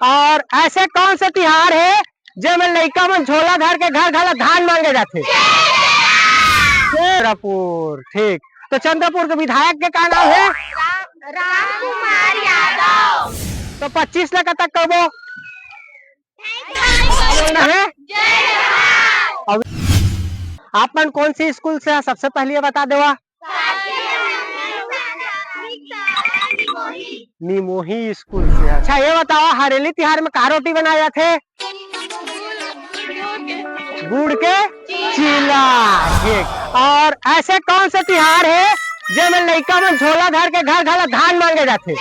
और ऐसे कौन से तिहार है जेमे लइका मन झोला धर के घर घर धान मांगे जाते? चंद्रपुर। ठीक, तो चंद्रपुर के विधायक के का नाम है? रामकुमार यादव। तो 25 लाख तक कबो बोलना है। अब आप मन कौन सी स्कूल से है सबसे पहले ये बता देवा। निमोही स्कूल से। अच्छा ये बताओ हरेली तिहार में का रोटी बनाए जाते? गुड़ के चीला। ठीक, और ऐसे कौन से तिहार है जेमे लइका मन झोला धर के घर घर धान मांगे जाते?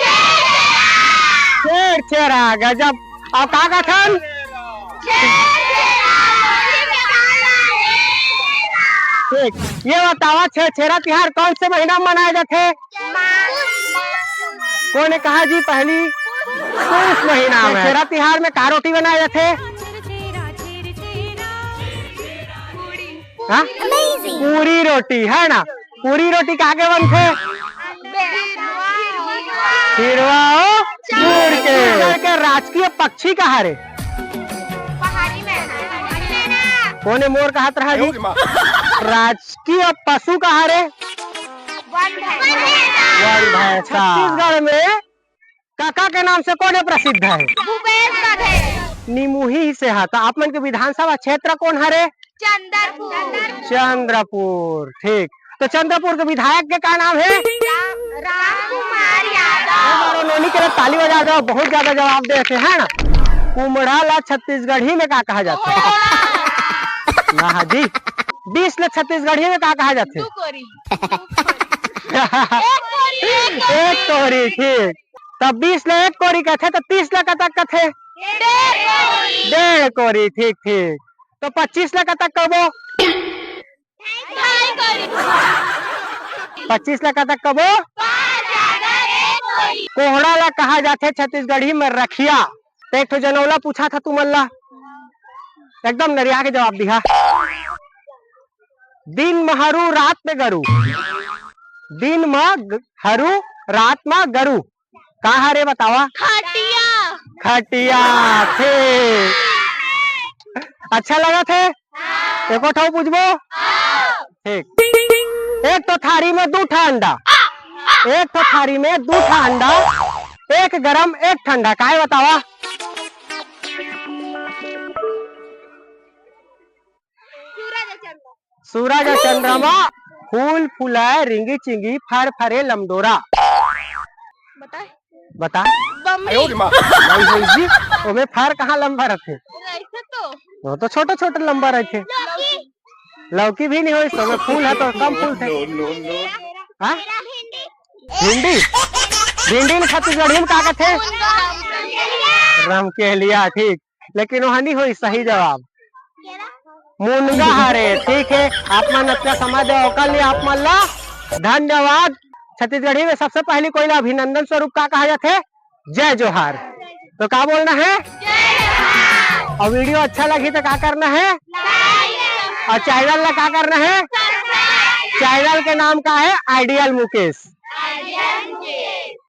चेरा। गजब। अब का कथन? ठीक, ये बताओ छेरा तिहार कौन से महीना में मनाए जाते? कौन ने कहा जी? पहली पुष महीना में। छेरा तिहार में का रोटी बनाए जाते? हाँ? पूरी रोटी है ना। पूरी रोटी का आगे बनते? हिरवा गुड़ के। राजकीय पक्षी कहा रे? कोने मोर कहा रहा जी? राजकीय पशु कहा रे? छत्तीसगढ़ में काका के नाम से कौन प्रसिद्ध है? निमुही से है। तो आप मन के विधानसभा क्षेत्र कौन है? चंद्रपुर। ठीक, तो चंद्रपुर के विधायक के का नाम है? रामकुमार यादव। नोनी के लिए ताली बजा दो, बहुत ज्यादा जवाब देते हैं ना। कुमड़ा ला छत्तीसगढ़ी में का कहा जाता है? ना जी। 20 ला छत्तीसगढ़ी में का कहा जाते? एक कोरी। ठीक, तब 20 ला एक कोरी कहते, तो 30 ला कतक कहते? 1.5 कोरी। ठीक ठीक, तो 25 लाख तक कबो? 25 लाख तक कबो? कोहड़ा ला कहा जाते छत्तीसगढ़ी में रखिया। तो एक तो जनौला पूछा था तुम अल्लाह, एकदम नरिया के जवाब दिया। दिन में हरू रात में गरू। दिन में हरू रात में गरू कहा रे बतावा? खटिया। खटिया। थे अच्छा लगा थे? एक और पूछबो। ठीक, एक तो थारी में 2 अंडा। एक तो थारी में 2 अंडा, एक गरम एक ठंडा, काय बतावा? सूरज चंद्रमा, फूल फुलाए रिंगी चिंगी, फर फरे लमडोरा। बता। ओमे फर कहाँ लंबा रखे? वो तो छोटे छोटे लंबा रखे। लौकी भी नहीं हो इसमें, फूल है तो कम फूल थे। भिंडी। भिंडी में छत्तीसगढ़ी में का कहते? रमकेलिया। ठीक, लेकिन वहाँ नहीं हुई सही जवाब। मुनगा हरे। ठीक है, आप मन अपना समय दे के लिए आप मन ला धन्यवाद। छत्तीसगढ़ी में सबसे पहले कोई अभिनंदन स्वरूप का कहा जाते? जय जोहार। तो क्या बोलना है? और वीडियो अच्छा लगी तो क्या करना है? और चैनल ला क्या करना है? चैनल के नाम का है आइडियल मुकेश।